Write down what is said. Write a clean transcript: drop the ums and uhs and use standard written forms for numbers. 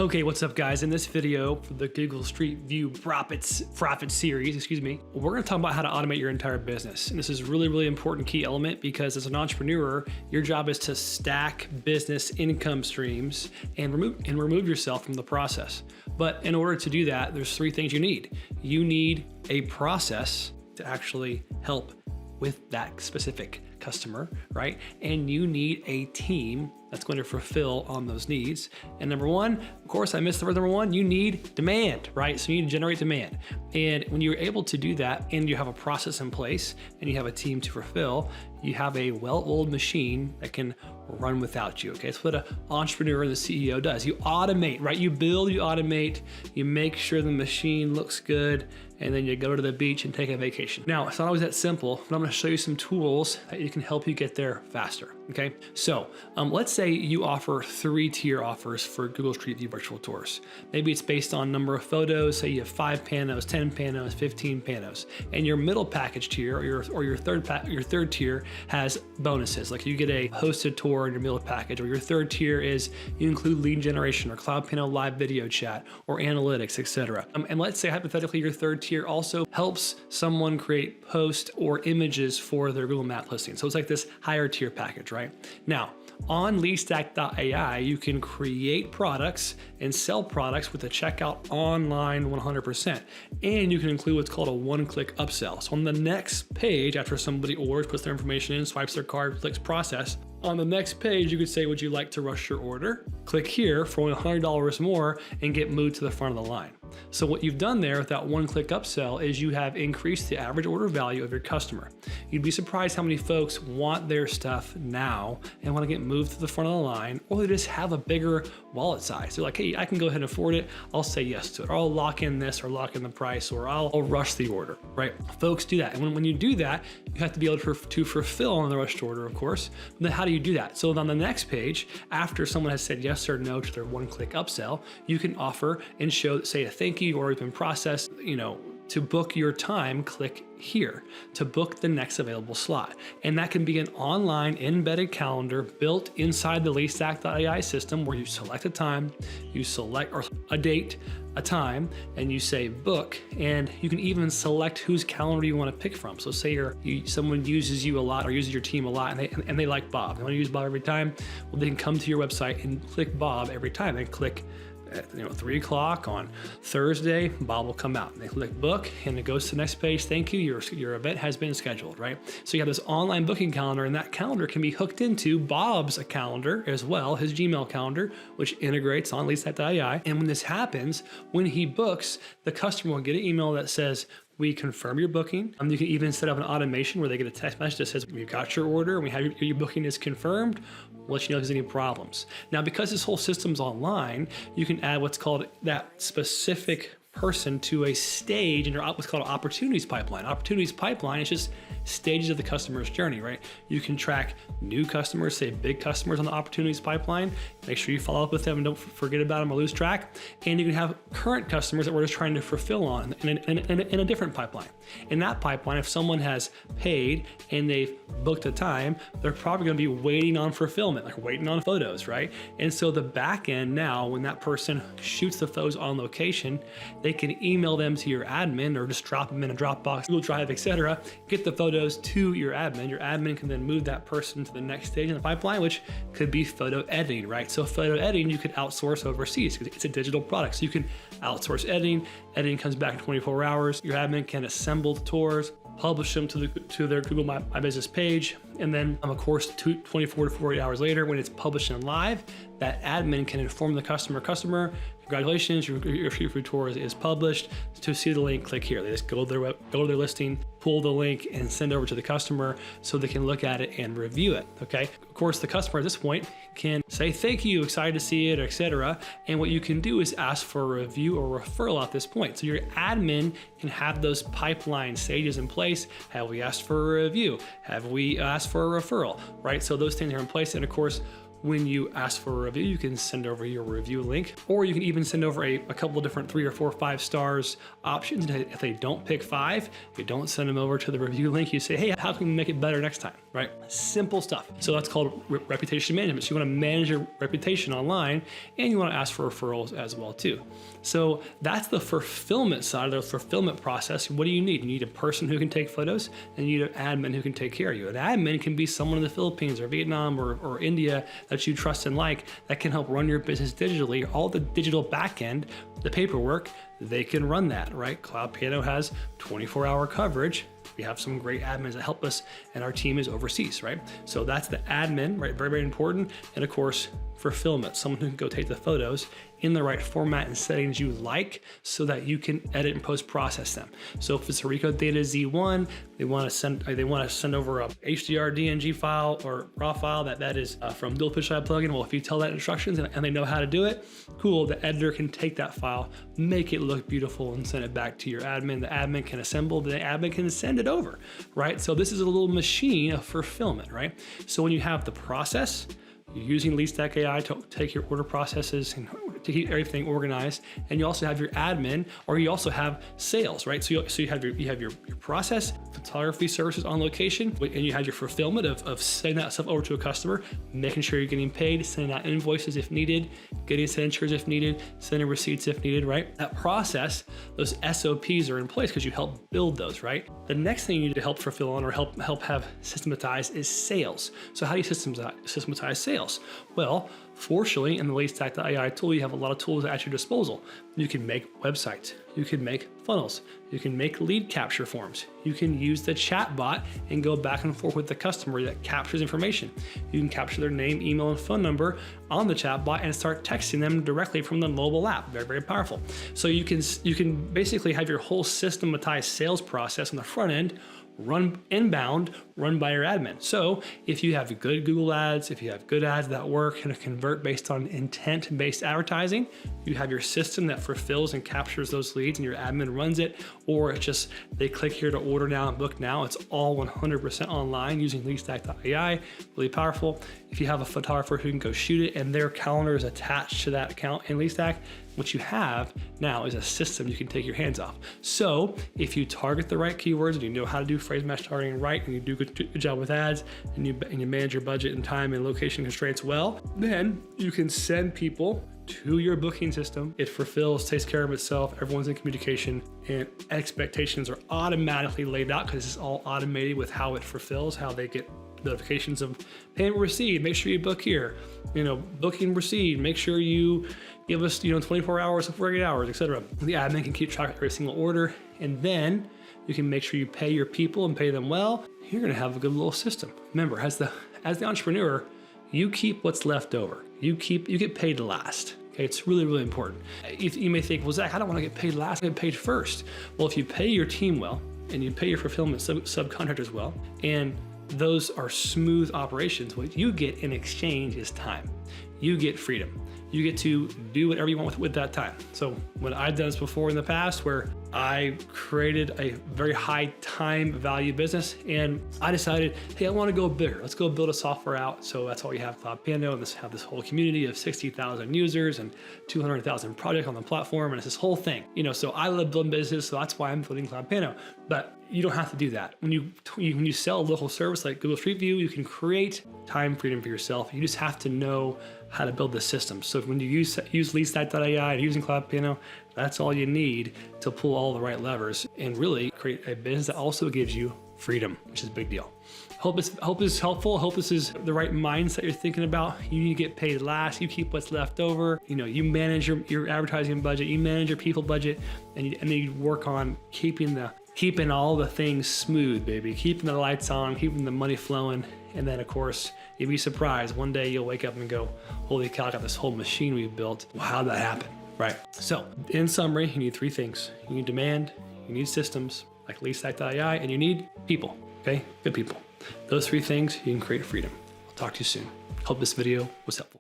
Okay, what's up guys? In this video for the Google Street View Profit series, we're gonna talk about how to automate your entire business. And this is really important key element because as an entrepreneur, your job is to stack business income streams and remove yourself from the process. But in order to do that, there's three things you need. You need a process to actually help with that specific customer, right? And you need a team that's going to fulfill on those needs. And number one, of course, I missed the word number one, you need demand, right? So you need to generate demand. And when you're able to do that and you have a process in place and you have a team to fulfill, you have a well-oiled machine that can run without you, okay? That's what an entrepreneur and the CEO does. You automate, right? You build, you automate, you make sure the machine looks good, and then you go to the beach and take a vacation. Now, it's not always that simple, but I'm gonna show you some tools that can help you get there faster, okay? So let's say you offer 3-tier offers for Google Street View virtual tours. Maybe it's based on number of photos, say you have 5 panos, 10 panos, 15 panos, and your middle package tier or your third tier has bonuses, like you get a hosted tour in your middle package, or your third tier is you include lead generation or CloudPano live video chat or analytics, etc. And let's say hypothetically your third tier also helps someone create posts or images for their Google Map listing. So it's like this higher tier package, right? Now, on LeadStack.ai, you can create products and sell products with a checkout online 100%. And you can include what's called a one-click upsell. So on the next page, after somebody orders, puts their information in, swipes their card, clicks process, on the next page, you could say, would you like to rush your order? Click here for only $100 more and get moved to the front of the line. So what you've done there with that one-click upsell is you have increased the average order value of your customer. You'd be surprised how many folks want their stuff now and want to get moved to the front of the line, or they just have a bigger wallet size. They're like, hey, I can go ahead and afford it. I'll say yes to it. Or I'll lock in this or lock in the price, or I'll rush the order, right? Folks do that. And when you do that, you have to be able to fulfill on the rushed order, of course. But then how do you do that? So on the next page, after someone has said yes or no to their one-click upsell, you can offer and show, say a thank you, or even process, to book your time, click here to book the next available slot. And that can be an online embedded calendar built inside the LeadStack.ai system where you select a time, you select or a date, a time, and you say book, and you can even select whose calendar you want to pick from. So say someone uses you a lot or uses your team a lot and they like Bob. They want to use Bob every time. Well, they can come to your website and click Bob every time. They click at 3 o'clock on Thursday, Bob will come out. And they click book and it goes to the next page. Thank you, your event has been scheduled, right? So you have this online booking calendar, and that calendar can be hooked into Bob's calendar as well, his Gmail calendar, which integrates on LeadStack.ai. And when this happens, when he books, the customer will get an email that says, we confirm your booking. You can even set up an automation where they get a text message that says, we've got your order and we have your booking is confirmed. We'll let you know if there's any problems. Now, because this whole system's online, you can add what's called that specific person to a stage in your what's called an opportunities pipeline. Opportunities pipeline is just stages of the customer's journey, right? You can track new customers, say big customers on the opportunities pipeline. Make sure you follow up with them and don't forget about them or lose track. And you can have current customers that we're just trying to fulfill on in a different pipeline. In that pipeline, if someone has paid and they've booked a time, they're probably going to be waiting on fulfillment. They're waiting on photos, right? And so the back end now, when that person shoots the photos on location, they can email them to your admin or just drop them in a Dropbox, Google Drive, etc. Get the photos to your admin. Your admin can then move that person to the next stage in the pipeline, which could be photo editing, right? So photo editing, you could outsource overseas because it's a digital product. So you can outsource editing. Editing comes back in 24 hours. Your admin can assemble the tours, publish them to their Google My Business page, and then of course 24 to 48 hours later, when it's published and live, that admin can inform the customer, congratulations, your free tour is published. To see the link, click here. They just go to their listing, pull the link, and send over to the customer so they can look at it and review it, okay? Of course, the customer at this point can say, thank you, excited to see it, etc. And what you can do is ask for a review or referral at this point. So your admin can have those pipeline stages in place. Have we asked for a review? Have we asked for a referral, right? So those things are in place. And of course, when you ask for a review, you can send over your review link, or you can even send over a couple of different 3 or 4 or 5 stars options. And if they don't pick 5, you don't send them over to the review link. You say, hey, how can we make it better next time, right? Simple stuff. So that's called reputation management. So you want to manage your reputation online, and you want to ask for referrals as well too. So that's the fulfillment side of the fulfillment process. What do you need? You need a person who can take photos, and you need an admin who can take care of you. An admin can be someone in the Philippines or Vietnam or India that you trust and like, that can help run your business digitally. All the digital backend, the paperwork, they can run that, right? CloudPano has 24-hour coverage. We have some great admins that help us, and our team is overseas, right? So that's the admin, right? Very, very important. And of course, fulfillment, someone who can go take the photos in the right format and settings you like so that you can edit and post-process them. So if it's a Ricoh Data Z1, they want to send over a HDR DNG file or RAW file that is from dual fisheye plugin. Well, if you tell that instructions and they know how to do it, cool. The editor can take that file, make it look beautiful, and send it back to your admin. The admin can assemble, the admin can send it over, right? So this is a little machine of fulfillment, right? So when you have the process, you're using LeadStack AI to take your order processes and to keep everything organized, and you also have your admin, or you also have sales, right? So you have your process, photography services on location, and you have your fulfillment of sending that stuff over to a customer, making sure you're getting paid, sending out invoices if needed, getting signatures if needed, sending receipts if needed, right? That process, those SOPs are in place because you help build those, right? The next thing you need to help fulfill on or help have systematized is sales. So how do you systematize sales? Well, fortunately, in the LeadStack AI tool, you have a lot of tools at your disposal. You can make websites, you can make funnels, you can make lead capture forms, you can use the chat bot and go back and forth with the customer that captures information. You can capture their name, email, and phone number on the chat bot and start texting them directly from the mobile app. Very, very powerful. So you can basically have your whole systematized sales process on the front end run inbound, run by your admin. So if you have good Google ads, if you have good ads that work and convert based on intent-based advertising, you have your system that fulfills and captures those leads and your admin runs it, or it's just they click here to order now and book now. It's all 100% online using LeadStack.ai, really powerful. If you have a photographer who can go shoot it and their calendar is attached to that account in LeadStack, what you have now is a system you can take your hands off. So if you target the right keywords and you know how to do phrase match targeting right, and you do a good job with ads, and you manage your budget and time and location constraints well, then you can send people to your booking system. It fulfills, takes care of itself, everyone's in communication, and expectations are automatically laid out because it's all automated with how it fulfills, how they get notifications of payment received, make sure you book here, booking received, make sure you give us 24 hours of 48 hours, etc. The admin can keep track of every single order, and then you can make sure you pay your people and pay them well. You're gonna have a good little system. Remember, as the entrepreneur, you keep what's left over. You get paid last. Okay, it's really, really important. You may think, well, Zach, I don't want to get paid last, I get paid first. Well, if you pay your team well, and you pay your fulfillment subcontractors well, and those are smooth operations, what you get in exchange is time. You get freedom. You get to do whatever you want with that time. So when I've done this before in the past, where I created a very high time value business, and I decided, hey, I want to go bigger. Let's go build a software out. So that's why we have CloudPano, and have this whole community of 60,000 users and 200,000 projects on the platform, and it's this whole thing. So I love building business, so that's why I'm building CloudPano. But you don't have to do that. When you sell a local service like Google Street View, you can create time freedom for yourself. You just have to know how to build the system. So when you use LeadStack.ai and using CloudPano, that's all you need to pull all the right levers and really create a business that also gives you freedom, which is a big deal. Hope this is helpful. Hope this is the right mindset you're thinking about. You need to get paid last. You keep what's left over. You manage your advertising budget. You manage your people budget, and then you work on keeping all the things smooth, baby. Keeping the lights on, keeping the money flowing. And then of course, you'd be surprised. One day you'll wake up and go, holy cow, I got this whole machine we've built. Well, how'd that happen? Right. So in summary, you need 3 things. You need demand, you need systems like LeadStack.ai, and you need people, okay? Good people. Those 3 things, you can create freedom. I'll talk to you soon. Hope this video was helpful.